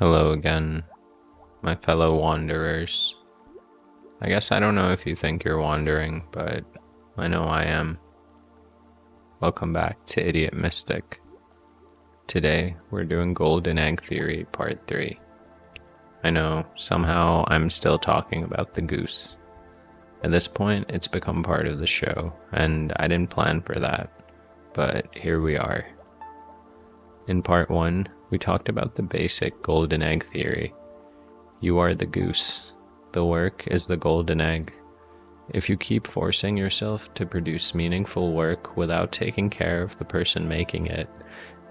Hello again, my fellow wanderers. I guess I don't know if you think you're wandering, but I know I am. Welcome back to Idiot Mystic. Today, we're doing Golden Egg Theory Part 3. I know, somehow I'm still talking about the goose. At this point, it's become part of the show, and I didn't plan for that, but here we are. In Part 1, we talked about the basic Golden Egg Theory. You are the goose. The work is the golden egg. If you keep forcing yourself to produce meaningful work without taking care of the person making it,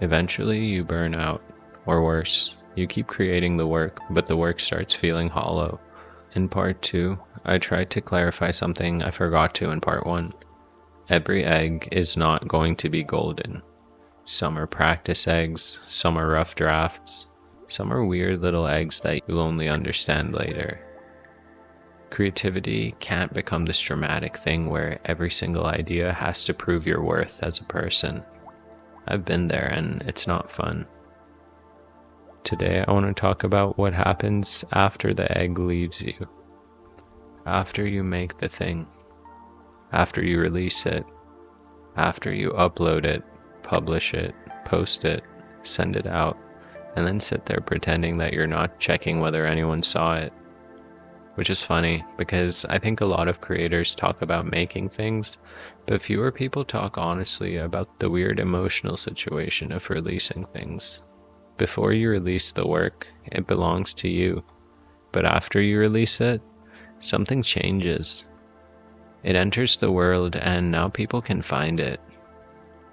eventually you burn out. Or worse, you keep creating the work, but the work starts feeling hollow. In Part 2, I tried to clarify something I forgot to in Part 1. Every egg is not going to be golden. Some are practice eggs, some are rough drafts, some are weird little eggs that you'll only understand later. Creativity can't become this dramatic thing where every single idea has to prove your worth as a person. I've been there and it's not fun. Today I want to talk about what happens after the egg leaves you. After you make the thing. After you release it. After you upload it, publish it, post it, send it out, and then sit there pretending that you're not checking whether anyone saw it. Which is funny, because I think a lot of creators talk about making things, but fewer people talk honestly about the weird emotional situation of releasing things. Before you release the work, it belongs to you. But after you release it, something changes. It enters the world and now people can find it.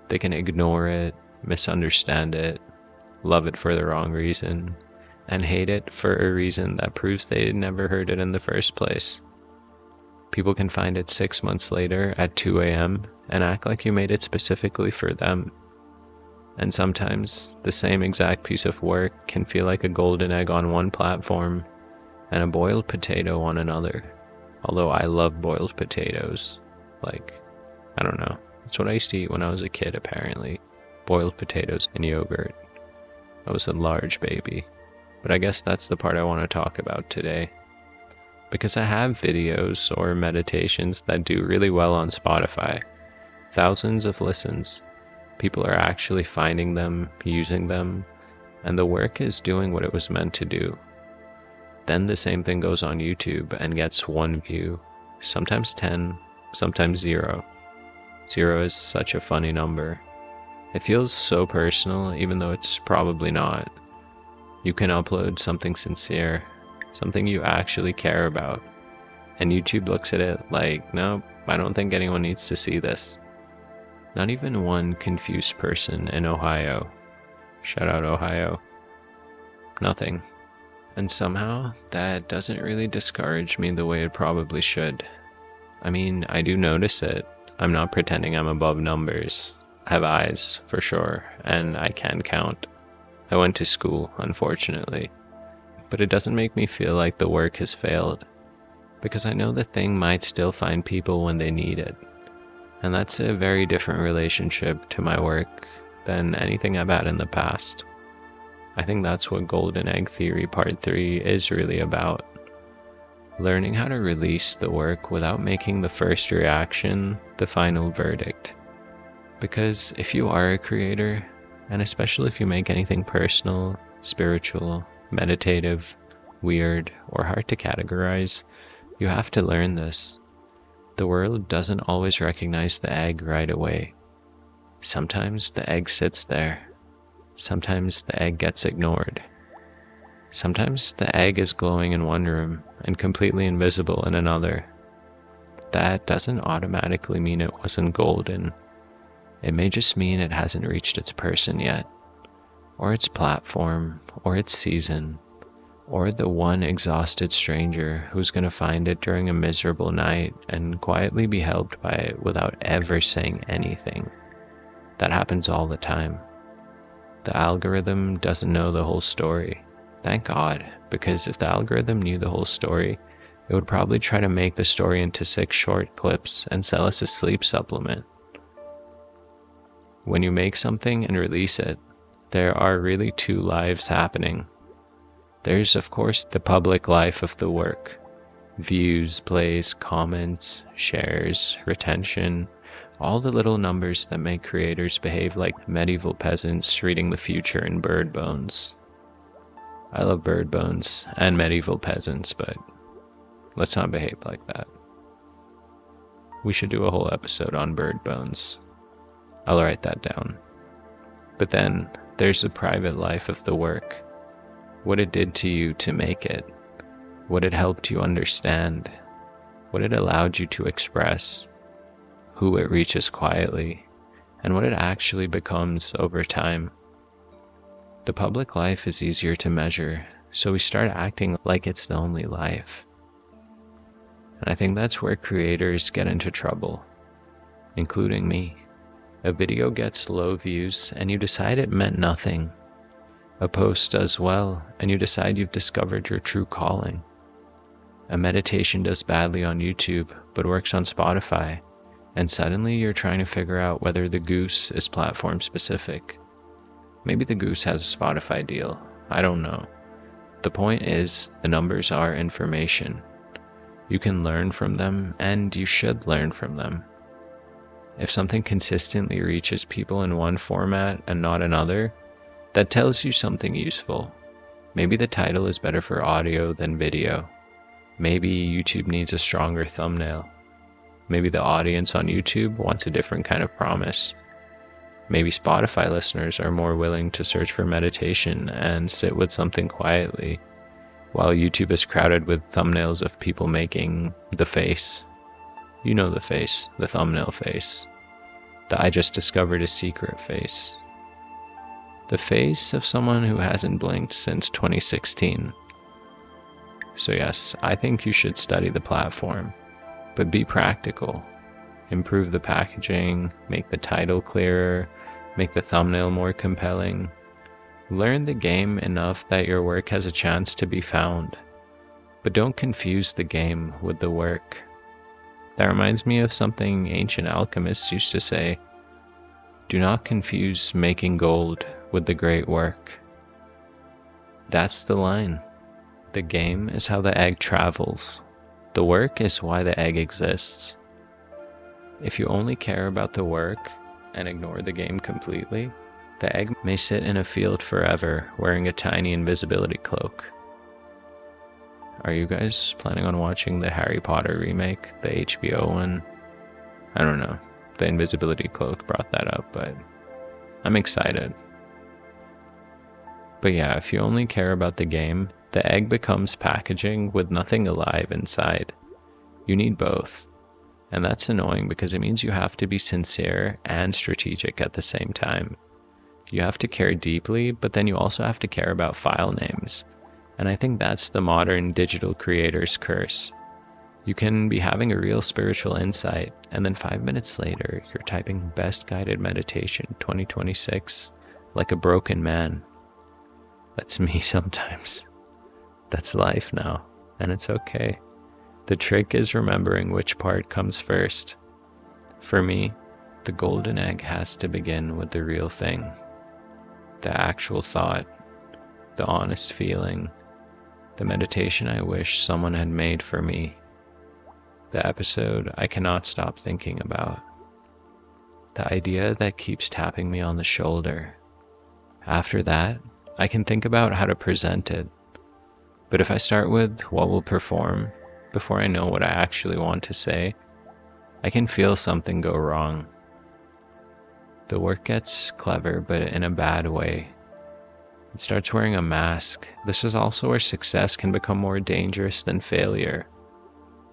They can ignore it, misunderstand it, love it for the wrong reason, and hate it for a reason that proves they never heard it in the first place. People can find it 6 months later at 2 a.m. and act like you made it specifically for them. And sometimes the same exact piece of work can feel like a golden egg on one platform and a boiled potato on another. Although I love boiled potatoes. I don't know. That's what I used to eat when I was a kid, apparently. Boiled potatoes and yogurt. I was a large baby. But I guess that's the part I want to talk about today. Because I have videos or meditations that do really well on Spotify. Thousands of listens. People are actually finding them, using them, and the work is doing what it was meant to do. Then the same thing goes on YouTube and gets 1 view, sometimes 10, sometimes 0. 0 is such a funny number. It feels so personal, even though it's probably not. You can upload something sincere, something you actually care about, and YouTube looks at it like, nope, I don't think anyone needs to see this. Not even one confused person in Ohio. Shout out Ohio. Nothing. And somehow, that doesn't really discourage me the way it probably should. I mean, I do notice it. I'm not pretending I'm above numbers. I have eyes, for sure, and I can count. I went to school, unfortunately. But it doesn't make me feel like the work has failed, because I know the thing might still find people when they need it. And that's a very different relationship to my work than anything I've had in the past. I think that's what Golden Egg Theory Part 3 is really about. Learning how to release the work without making the first reaction the final verdict. Because if you are a creator, and especially if you make anything personal, spiritual, meditative, weird, or hard to categorize, you have to learn this. The world doesn't always recognize the egg right away. Sometimes the egg sits there. Sometimes the egg gets ignored. Sometimes the egg is glowing in one room and completely invisible in another. That doesn't automatically mean it wasn't golden. It may just mean it hasn't reached its person yet, or its platform, or its season, or the one exhausted stranger who's going to find it during a miserable night and quietly be helped by it without ever saying anything. That happens all the time. The algorithm doesn't know the whole story. Thank God, because if the algorithm knew the whole story, it would probably try to make the story into 6 short clips and sell us a sleep supplement. When you make something and release it, there are really 2 lives happening. There's, of course, the public life of the work. Views, plays, comments, shares, retention, all the little numbers that make creators behave like medieval peasants reading the future in bird bones. I love bird bones and medieval peasants, but let's not behave like that. We should do a whole episode on bird bones. I'll write that down. But then there's the private life of the work. What it did to you to make it. What it helped you understand. What it allowed you to express. Who it reaches quietly. And what it actually becomes over time. The public life is easier to measure, so we start acting like it's the only life. And I think that's where creators get into trouble, including me. A video gets low views and you decide it meant nothing. A post does well and you decide you've discovered your true calling. A meditation does badly on YouTube but works on Spotify, and suddenly you're trying to figure out whether the goose is platform specific. Maybe the goose has a Spotify deal, I don't know. The point is, the numbers are information. You can learn from them, and you should learn from them. If something consistently reaches people in one format and not another, that tells you something useful. Maybe the title is better for audio than video. Maybe YouTube needs a stronger thumbnail. Maybe the audience on YouTube wants a different kind of promise. Maybe Spotify listeners are more willing to search for meditation and sit with something quietly, while YouTube is crowded with thumbnails of people making the face. You know the face, the thumbnail face. The I just discovered a secret face. The face of someone who hasn't blinked since 2016. So yes, I think you should study the platform, but be practical. Improve the packaging, make the title clearer, make the thumbnail more compelling. Learn the game enough that your work has a chance to be found, but don't confuse the game with the work. That reminds me of something ancient alchemists used to say. Do not confuse making gold with the great work. That's the line. The game is how the egg travels. The work is why the egg exists. If you only care about the work and ignore the game completely, the egg may sit in a field forever wearing a tiny invisibility cloak. Are you guys planning on watching the Harry Potter remake, the HBO one? I don't know. The invisibility cloak brought that up, but I'm excited. But yeah, if you only care about the game, the egg becomes packaging with nothing alive inside. You need both. And that's annoying because it means you have to be sincere and strategic at the same time. You have to care deeply, but then you also have to care about file names. And I think that's the modern digital creator's curse. You can be having a real spiritual insight, and then 5 minutes later, you're typing Best Guided Meditation 2026 like a broken man. That's me sometimes. That's life now, and it's okay. The trick is remembering which part comes first. For me, the golden egg has to begin with the real thing. The actual thought, the honest feeling, the meditation I wish someone had made for me, the episode I cannot stop thinking about, the idea that keeps tapping me on the shoulder. After that, I can think about how to present it. But if I start with what will perform, before I know what I actually want to say, I can feel something go wrong. The work gets clever, but in a bad way. It starts wearing a mask. This is also where success can become more dangerous than failure.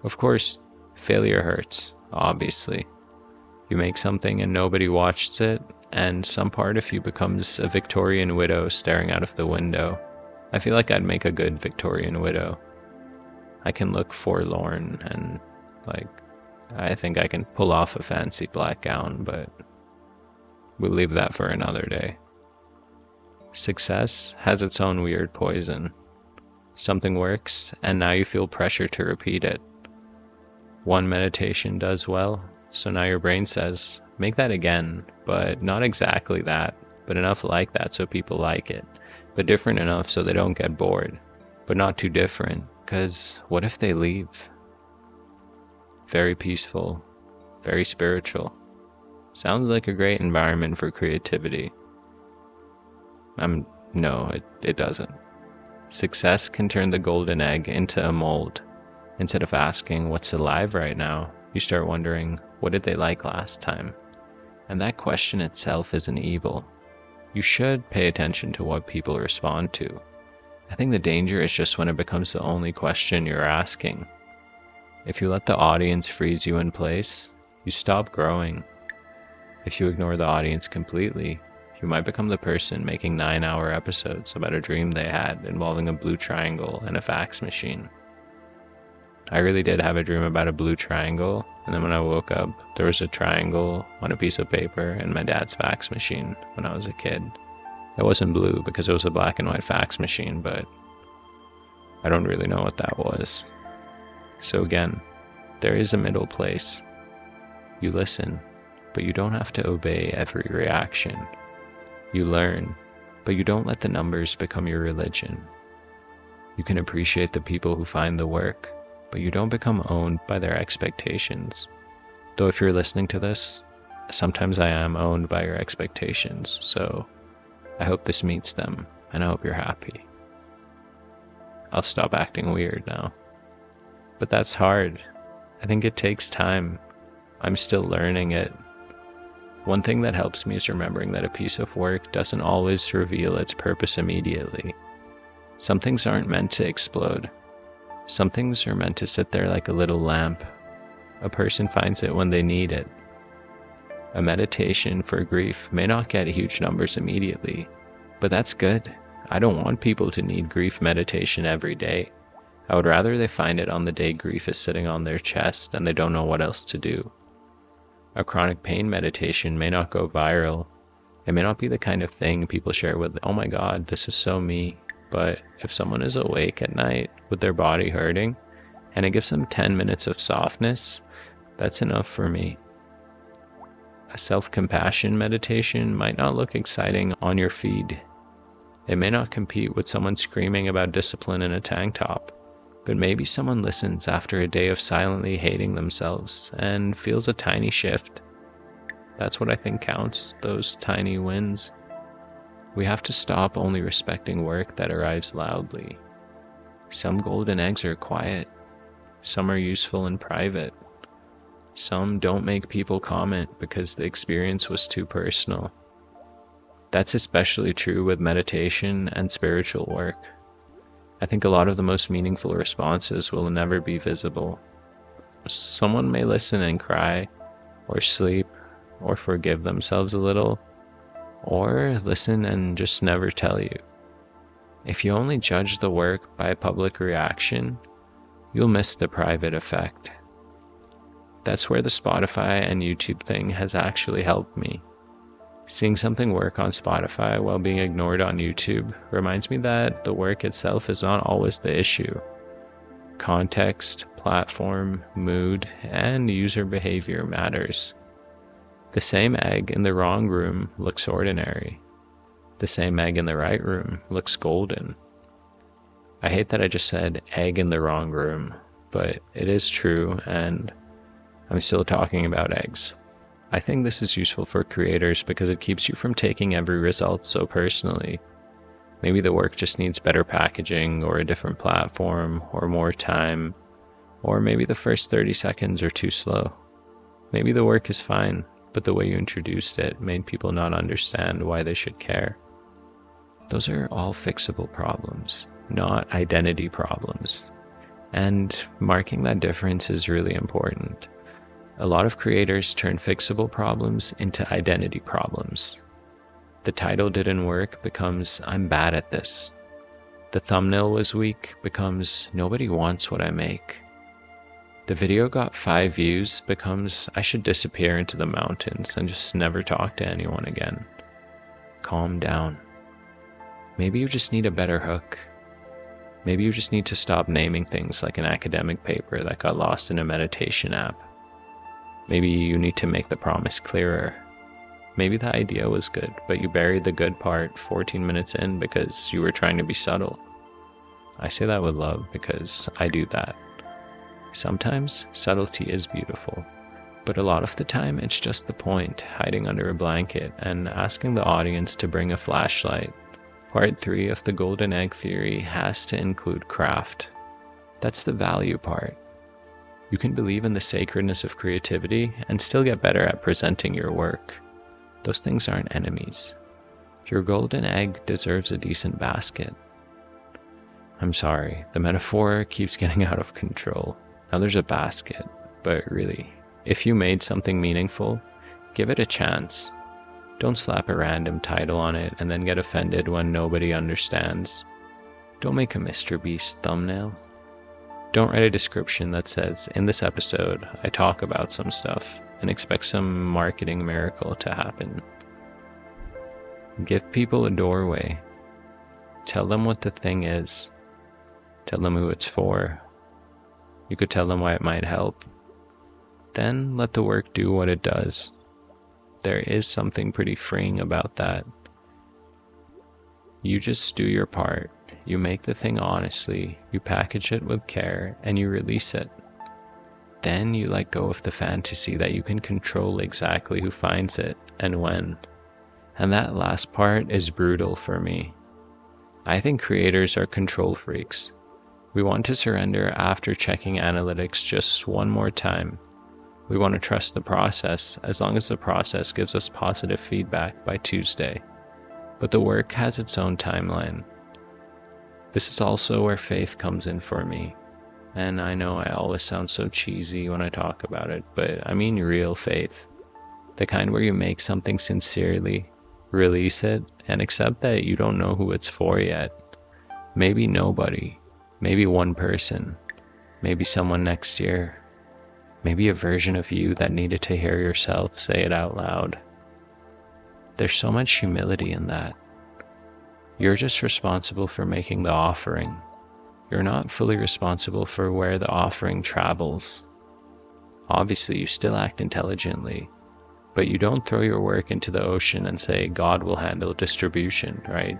Of course, failure hurts, obviously. You make something and nobody watches it, and some part of you becomes a Victorian widow staring out of the window. I feel like I'd make a good Victorian widow. I can look forlorn and, I think I can pull off a fancy black gown, but we'll leave that for another day. Success has its own weird poison. Something works, and now you feel pressure to repeat it. One meditation does well, so now your brain says, make that again, but not exactly that, but enough like that so people like it, but different enough so they don't get bored. but not too different, because what if they leave? Very peaceful, very spiritual. Sounds like a great environment for creativity. No, it doesn't. Success can turn the golden egg into a mold. Instead of asking what's alive right now, you start wondering, what did they like last time? And that question itself isn't evil. You should pay attention to what people respond to. I think the danger is just when it becomes the only question you're asking. If you let the audience freeze you in place, you stop growing. If you ignore the audience completely, you might become the person making 9-hour episodes about a dream they had involving a blue triangle and a fax machine. I really did have a dream about a blue triangle, and then when I woke up, there was a triangle on a piece of paper in my dad's fax machine when I was a kid. It wasn't blue because it was a black and white fax machine, but I don't really know what that was. So again, there is a middle place. You listen, but you don't have to obey every reaction. You learn, but you don't let the numbers become your religion. You can appreciate the people who find the work, but you don't become owned by their expectations. Though if you're listening to this, sometimes I am owned by your expectations, so I hope this meets them, and I hope you're happy. I'll stop acting weird now. But that's hard. I think it takes time. I'm still learning it. One thing that helps me is remembering that a piece of work doesn't always reveal its purpose immediately. Some things aren't meant to explode. Some things are meant to sit there like a little lamp. A person finds it when they need it. A meditation for grief may not get huge numbers immediately, but that's good. I don't want people to need grief meditation every day. I would rather they find it on the day grief is sitting on their chest and they don't know what else to do. A chronic pain meditation may not go viral. It may not be the kind of thing people share with, oh my god, this is so me. But if someone is awake at night with their body hurting, and it gives them 10 minutes of softness, that's enough for me. A self-compassion meditation might not look exciting on your feed. It may not compete with someone screaming about discipline in a tank top, but maybe someone listens after a day of silently hating themselves and feels a tiny shift. That's what I think counts, those tiny wins. We have to stop only respecting work that arrives loudly. Some golden eggs are quiet. Some are useful in private. Some don't make people comment because the experience was too personal. That's especially true with meditation and spiritual work. I think a lot of the most meaningful responses will never be visible. Someone may listen and cry, or sleep, or forgive themselves a little, or listen and just never tell you. If you only judge the work by public reaction, you'll miss the private effect. That's where the Spotify and YouTube thing has actually helped me. Seeing something work on Spotify while being ignored on YouTube reminds me that the work itself is not always the issue. Context, platform, mood, and user behavior matters. The same egg in the wrong room looks ordinary. The same egg in the right room looks golden. I hate that I just said egg in the wrong room, but it is true, and I'm still talking about eggs. I think this is useful for creators because it keeps you from taking every result so personally. Maybe the work just needs better packaging, or a different platform, or more time, or maybe the first 30 seconds are too slow. Maybe the work is fine, but the way you introduced it made people not understand why they should care. Those are all fixable problems, not identity problems. And marking that difference is really important. A lot of creators turn fixable problems into identity problems. The title didn't work becomes I'm bad at this. The thumbnail was weak becomes nobody wants what I make. The video got 5 views becomes I should disappear into the mountains and just never talk to anyone again. Calm down. Maybe you just need a better hook. Maybe you just need to stop naming things like an academic paper that got lost in a meditation app. Maybe you need to make the promise clearer. Maybe the idea was good, but you buried the good part 14 minutes in because you were trying to be subtle. I say that with love because I do that. Sometimes subtlety is beautiful, but a lot of the time it's just the point, hiding under a blanket and asking the audience to bring a flashlight. Part 3 of the golden egg theory has to include craft. That's the value part. You can believe in the sacredness of creativity and still get better at presenting your work. Those things aren't enemies. Your golden egg deserves a decent basket. I'm sorry, the metaphor keeps getting out of control. Now there's a basket, but really, if you made something meaningful, give it a chance. Don't slap a random title on it and then get offended when nobody understands. Don't make a Mr. Beast thumbnail. Don't write a description that says, in this episode, I talk about some stuff, and expect some marketing miracle to happen. Give people a doorway. Tell them what the thing is. Tell them who it's for. You could tell them why it might help. Then let the work do what it does. There is something pretty freeing about that. You just do your part. You make the thing honestly, you package it with care, and you release it. Then you let go of the fantasy that you can control exactly who finds it and when. And that last part is brutal for me. I think creators are control freaks. We want to surrender after checking analytics just one more time. We want to trust the process as long as the process gives us positive feedback by Tuesday. But the work has its own timeline. This is also where faith comes in for me. And I know I always sound so cheesy when I talk about it, but I mean real faith. The kind where you make something sincerely, release it, and accept that you don't know who it's for yet. Maybe nobody. Maybe one person. Maybe someone next year. Maybe a version of you that needed to hear yourself say it out loud. There's so much humility in that. You're just responsible for making the offering. You're not fully responsible for where the offering travels. Obviously, you still act intelligently, but you don't throw your work into the ocean and say God will handle distribution, right?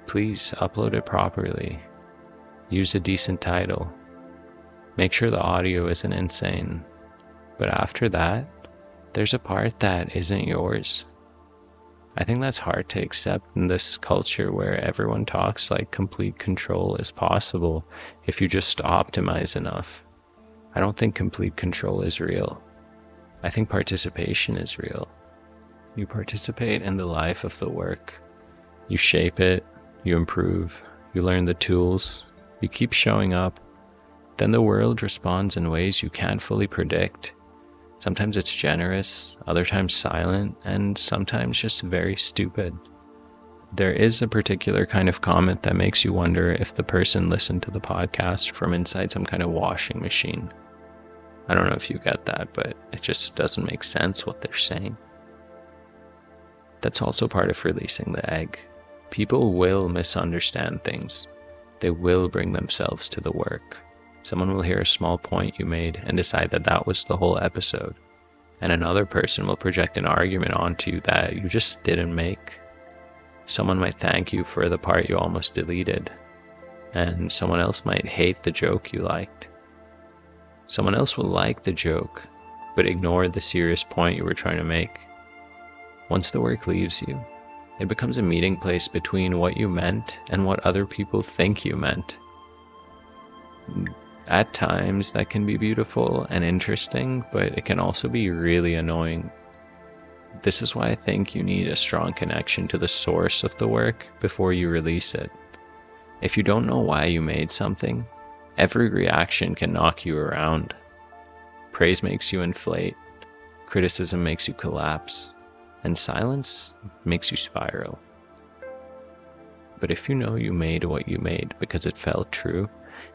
Please upload it properly. Use a decent title. Make sure the audio isn't insane. But after that, there's a part that isn't yours. I think that's hard to accept in this culture where everyone talks like complete control is possible if you just optimize enough. I don't think complete control is real. I think participation is real. You participate in the life of the work. You shape it, you improve, you learn the tools, you keep showing up. Then the world responds in ways you can't fully predict. Sometimes it's generous, other times silent, and sometimes just very stupid. There is a particular kind of comment that makes you wonder if the person listened to the podcast from inside some kind of washing machine. I don't know if you get that, but it just doesn't make sense what they're saying. That's also part of releasing the egg. People will misunderstand things. They will bring themselves to the work. Someone will hear a small point you made and decide that that was the whole episode. And another person will project an argument onto you that you just didn't make. Someone might thank you for the part you almost deleted. And someone else might hate the joke you liked. Someone else will like the joke, but ignore the serious point you were trying to make. Once the work leaves you, it becomes a meeting place between what you meant and what other people think you meant. At times that can be beautiful and interesting, but it can also be really annoying. This is why I think you need a strong connection to the source of the work before you release it. If you don't know why you made something, every reaction can knock you around. Praise makes you inflate, criticism makes you collapse, and silence makes you spiral. But if you know you made what you made because it felt true,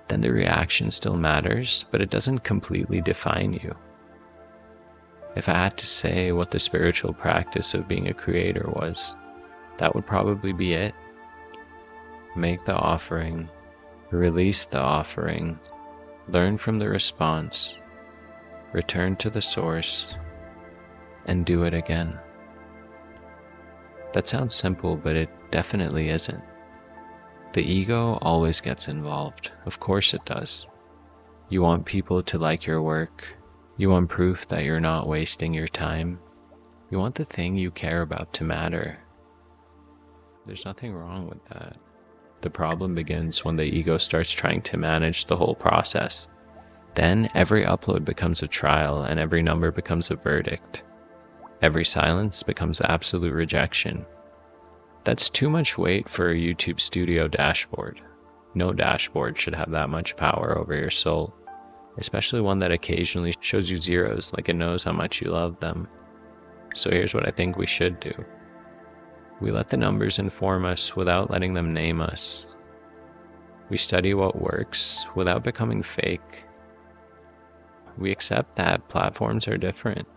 then the reaction still matters, but it doesn't completely define you. If I had to say what the spiritual practice of being a creator was, that would probably be it. Make the offering, release the offering, learn from the response, return to the source, and do it again. That sounds simple, but it definitely isn't. The ego always gets involved. Of course it does. You want people to like your work. You want proof that you're not wasting your time. You want the thing you care about to matter. There's nothing wrong with that. The problem begins when the ego starts trying to manage the whole process. Then every upload becomes a trial and every number becomes a verdict. Every silence becomes absolute rejection. That's too much weight for a YouTube studio dashboard. No dashboard should have that much power over your soul, especially one that occasionally shows you zeros like it knows how much you love them. So here's what I think we should do. We let the numbers inform us without letting them name us. We study what works without becoming fake. We accept that platforms are different.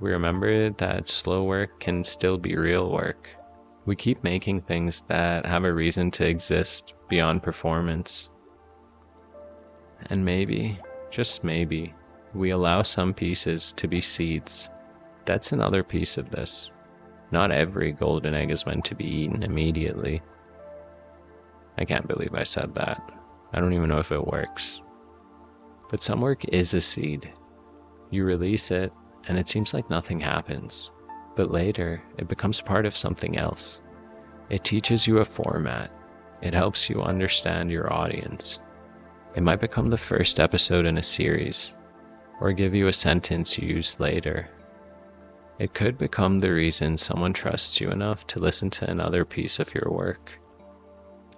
We remember that slow work can still be real work. We keep making things that have a reason to exist beyond performance. And maybe, just maybe, we allow some pieces to be seeds. That's another piece of this. Not every golden egg is meant to be eaten immediately. I can't believe I said that. I don't even know if it works. But some work is a seed. You release it, and it seems like nothing happens. But later, it becomes part of something else. It teaches you a format. It helps you understand your audience. It might become the first episode in a series, or give you a sentence you use later. It could become the reason someone trusts you enough to listen to another piece of your work.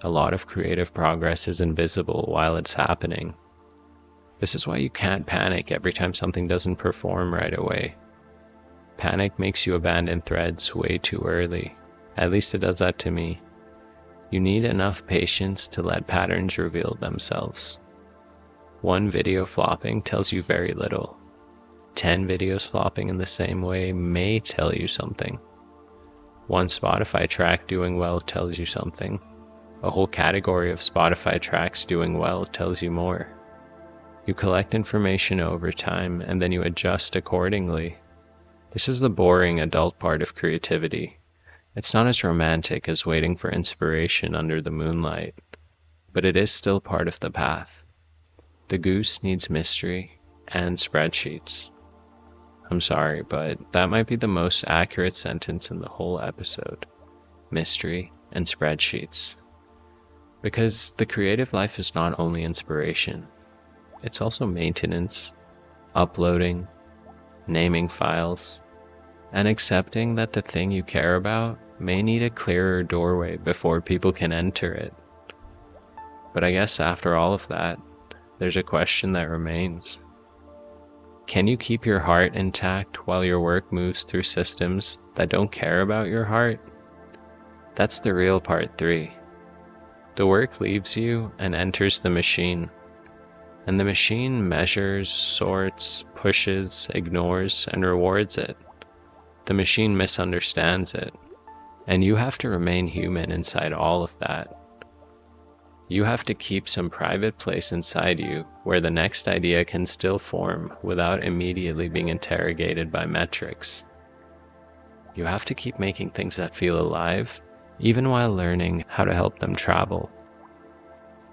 A lot of creative progress is invisible while it's happening. This is why you can't panic every time something doesn't perform right away. Panic makes you abandon threads way too early. At least it does that to me. You need enough patience to let patterns reveal themselves. One video flopping tells you very little. 10 videos flopping in the same way may tell you something. One Spotify track doing well tells you something. A whole category of Spotify tracks doing well tells you more. You collect information over time and then you adjust accordingly. This is the boring adult part of creativity. It's not as romantic as waiting for inspiration under the moonlight, but it is still part of the path. The goose needs mystery and spreadsheets. I'm sorry, but that might be the most accurate sentence in the whole episode. Mystery and spreadsheets. Because the creative life is not only inspiration, it's also maintenance, uploading, naming files, and accepting that the thing you care about may need a clearer doorway before people can enter it. But I guess after all of that, there's a question that remains. Can you keep your heart intact while your work moves through systems that don't care about your heart? That's the real part 3. The work leaves you and enters the machine. And the machine measures, sorts, pushes, ignores, and rewards it. The machine misunderstands it. And you have to remain human inside all of that. You have to keep some private place inside you where the next idea can still form without immediately being interrogated by metrics. You have to keep making things that feel alive, even while learning how to help them travel.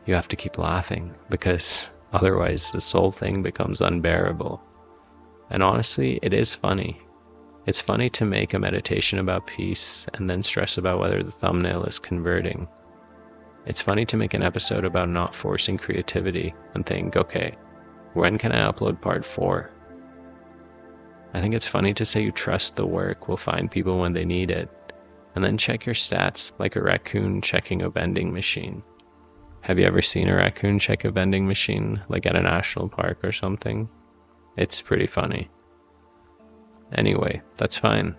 You have to keep laughing, because otherwise this whole thing becomes unbearable. And honestly, it is funny. It's funny to make a meditation about peace and then stress about whether the thumbnail is converting. It's funny to make an episode about not forcing creativity and think, okay, when can I upload part 4? I think it's funny to say you trust the work will find people when they need it, and then check your stats like a raccoon checking a vending machine. Have you ever seen a raccoon check a vending machine, like at a national park or something? It's pretty funny. Anyway, that's fine.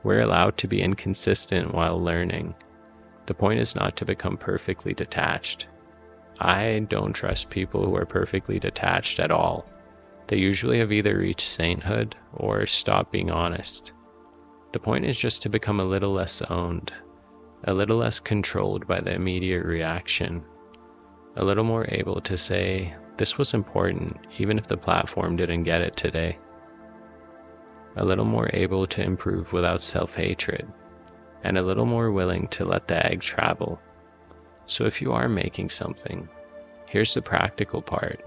We're allowed to be inconsistent while learning. The point is not to become perfectly detached. I don't trust people who are perfectly detached at all. They usually have either reached sainthood or stopped being honest. The point is just to become a little less owned, a little less controlled by the immediate reaction, a little more able to say, this was important even if the platform didn't get it today. A little more able to improve without self-hatred, and a little more willing to let the egg travel. So if you are making something, here's the practical part.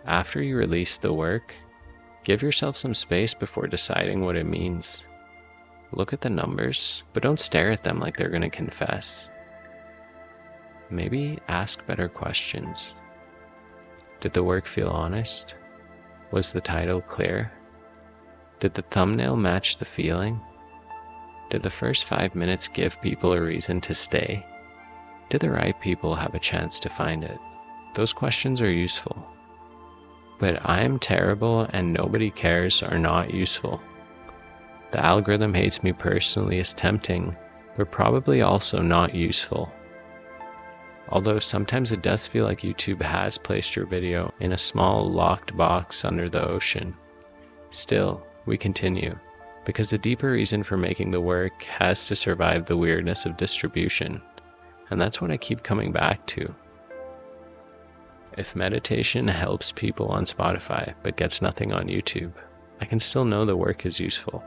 After you release the work, give yourself some space before deciding what it means. Look at the numbers, but don't stare at them like they're going to confess. Maybe ask better questions. Did the work feel honest? Was the title clear? Did the thumbnail match the feeling? Did the first 5 minutes give people a reason to stay? Did the right people have a chance to find it? Those questions are useful. But I'm terrible and nobody cares are not useful. The algorithm hates me personally is tempting, but probably also not useful. Although sometimes it does feel like YouTube has placed your video in a small locked box under the ocean. Still, we continue, because the deeper reason for making the work has to survive the weirdness of distribution, and that's what I keep coming back to. If meditation helps people on Spotify but gets nothing on YouTube, I can still know the work is useful.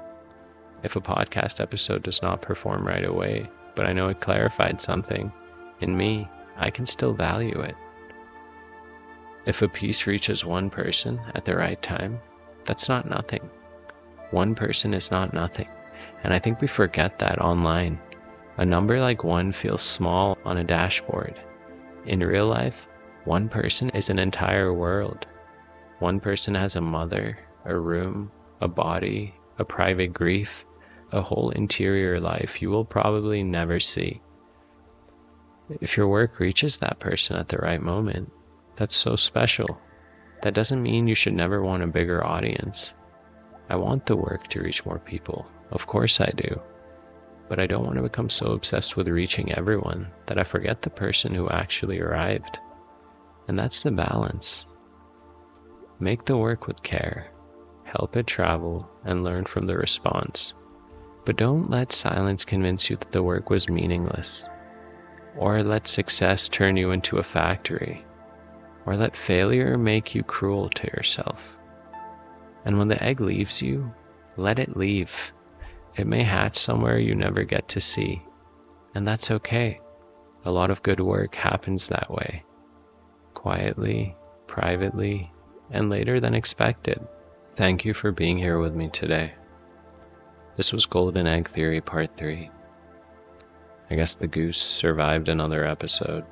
If a podcast episode does not perform right away, but I know it clarified something in me, I can still value it. If a piece reaches one person at the right time, that's not nothing. One person is not nothing, and I think we forget that online. A number like 1 feels small on a dashboard. In real life, one person is an entire world. One person has a mother, a room, a body, a private grief, a whole interior life you will probably never see. If your work reaches that person at the right moment, that's so special. That doesn't mean you should never want a bigger audience. I want the work to reach more people. Of course I do. But I don't want to become so obsessed with reaching everyone that I forget the person who actually arrived. And that's the balance. Make the work with care. Help it travel and learn from the response. But don't let silence convince you that the work was meaningless. Or let success turn you into a factory. Or let failure make you cruel to yourself. And when the egg leaves you, let it leave. It may hatch somewhere you never get to see. And that's okay. A lot of good work happens that way. Quietly, privately, and later than expected. Thank you for being here with me today. This was Golden Egg Theory Part 3. I guess the goose survived another episode.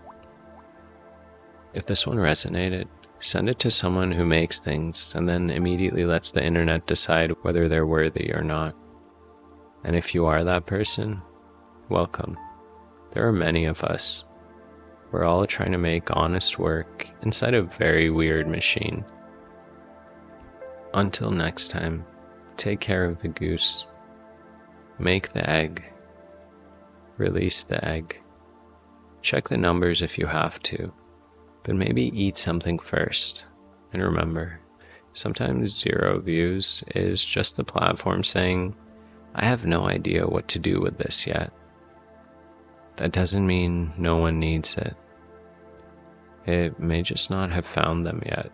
If this one resonated, send it to someone who makes things and then immediately lets the internet decide whether they're worthy or not. And if you are that person, welcome. There are many of us. We're all trying to make honest work inside a very weird machine. Until next time, take care of the goose. Make the egg. Release the egg. Check the numbers if you have to, but maybe eat something first. And remember, sometimes 0 views is just the platform saying, I have no idea what to do with this yet. That doesn't mean no one needs it. It may just not have found them yet.